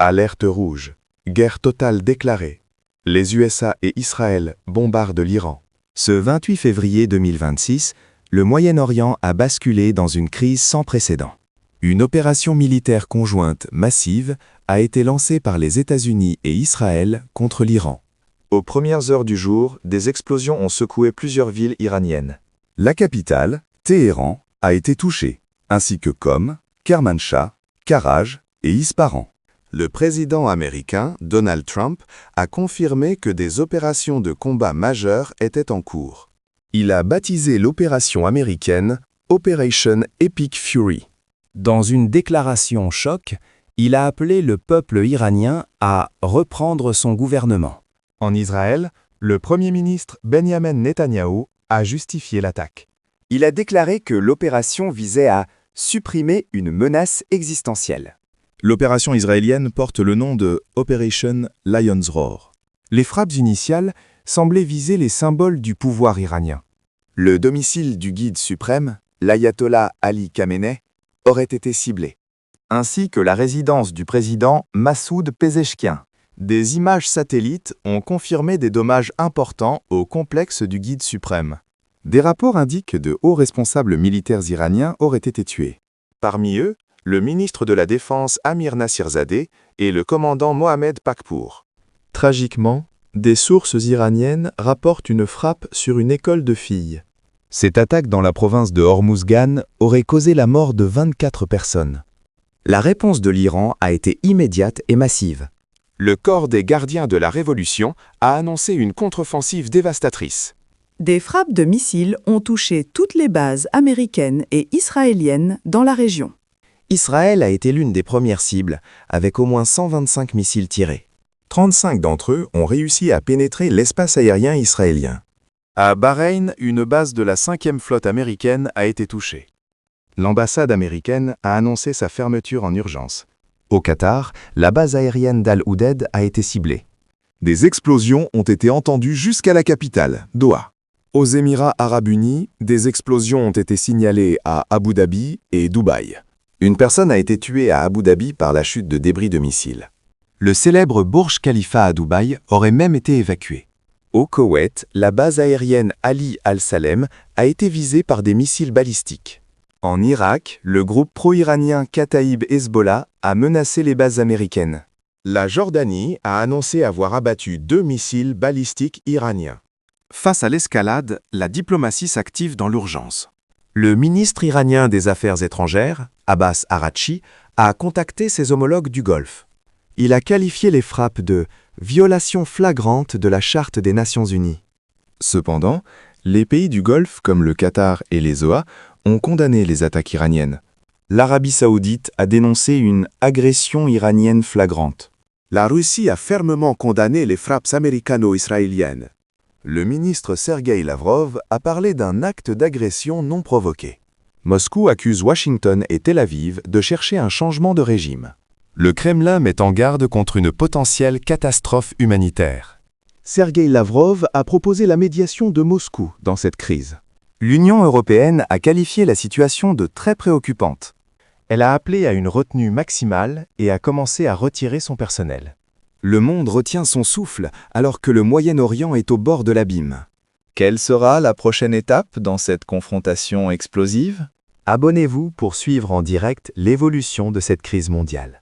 Alerte rouge. Guerre totale déclarée. Les USA et Israël bombardent l'Iran. Ce 28 février 2026, le Moyen-Orient a basculé dans une crise sans précédent. Une opération militaire conjointe massive a été lancée par les États-Unis et Israël contre l'Iran. Aux premières heures du jour, des explosions ont secoué plusieurs villes iraniennes. La capitale, Téhéran, a été touchée, ainsi que Qom, Kermanshah, Karaj et Ispahan. Le président américain, Donald Trump, a confirmé que des opérations de combat majeures étaient en cours. Il a baptisé l'opération américaine Operation Epic Fury. Dans une déclaration choc, il a appelé le peuple iranien à reprendre son gouvernement. En Israël, le Premier ministre Benjamin Netanyahou a justifié l'attaque. Il a déclaré que l'opération visait à supprimer une menace existentielle. L'opération israélienne porte le nom de Operation Lion's Roar. Les frappes initiales semblaient viser les symboles du pouvoir iranien. Le domicile du guide suprême, l'ayatollah Ali Khamenei, aurait été ciblé, Ainsi que la résidence du président Massoud Pezeshkian. Des images satellites ont confirmé des dommages importants au complexe du guide suprême. Des rapports indiquent que de hauts responsables militaires iraniens auraient été tués. Parmi eux, le ministre de la Défense Amir Nassirzadeh et le commandant Mohamed Pakpour. Tragiquement, des sources iraniennes rapportent une frappe sur une école de filles. Cette attaque dans la province de Hormouzgan aurait causé la mort de 24 personnes. La réponse de l'Iran a été immédiate et massive. Le corps des gardiens de la Révolution a annoncé une contre-offensive dévastatrice. Des frappes de missiles ont touché toutes les bases américaines et israéliennes dans la région. Israël a été l'une des premières cibles, avec au moins 125 missiles tirés. 35 d'entre eux ont réussi à pénétrer l'espace aérien israélien. À Bahreïn, une base de la 5e flotte américaine a été touchée. L'ambassade américaine a annoncé sa fermeture en urgence. Au Qatar, la base aérienne d'Al-Udeid a été ciblée. Des explosions ont été entendues jusqu'à la capitale, Doha. Aux Émirats arabes unis, des explosions ont été signalées à Abu Dhabi et Dubaï. Une personne a été tuée à Abu Dhabi par la chute de débris de missiles. Le célèbre Burj Khalifa à Dubaï aurait même été évacué. Au Koweït, la base aérienne Ali Al-Salem a été visée par des missiles balistiques. En Irak, le groupe pro-iranien Kataïb Hezbollah a menacé les bases américaines. La Jordanie a annoncé avoir abattu 2 missiles balistiques iraniens. Face à l'escalade, la diplomatie s'active dans l'urgence. Le ministre iranien des Affaires étrangères, Abbas Araghchi, a contacté ses homologues du Golfe. Il a qualifié les frappes de « violation flagrante de la Charte des Nations Unies ». Cependant, les pays du Golfe comme le Qatar et les OA ont condamné les attaques iraniennes. L'Arabie saoudite a dénoncé une agression iranienne flagrante. La Russie a fermement condamné les frappes américano-israéliennes. Le ministre Sergueï Lavrov a parlé d'un acte d'agression non provoqué. Moscou accuse Washington et Tel Aviv de chercher un changement de régime. Le Kremlin met en garde contre une potentielle catastrophe humanitaire. Sergueï Lavrov a proposé la médiation de Moscou dans cette crise. L'Union européenne a qualifié la situation de très préoccupante. Elle a appelé à une retenue maximale et a commencé à retirer son personnel. Le monde retient son souffle alors que le Moyen-Orient est au bord de l'abîme. Quelle sera la prochaine étape dans cette confrontation explosive? Abonnez-vous pour suivre en direct l'évolution de cette crise mondiale.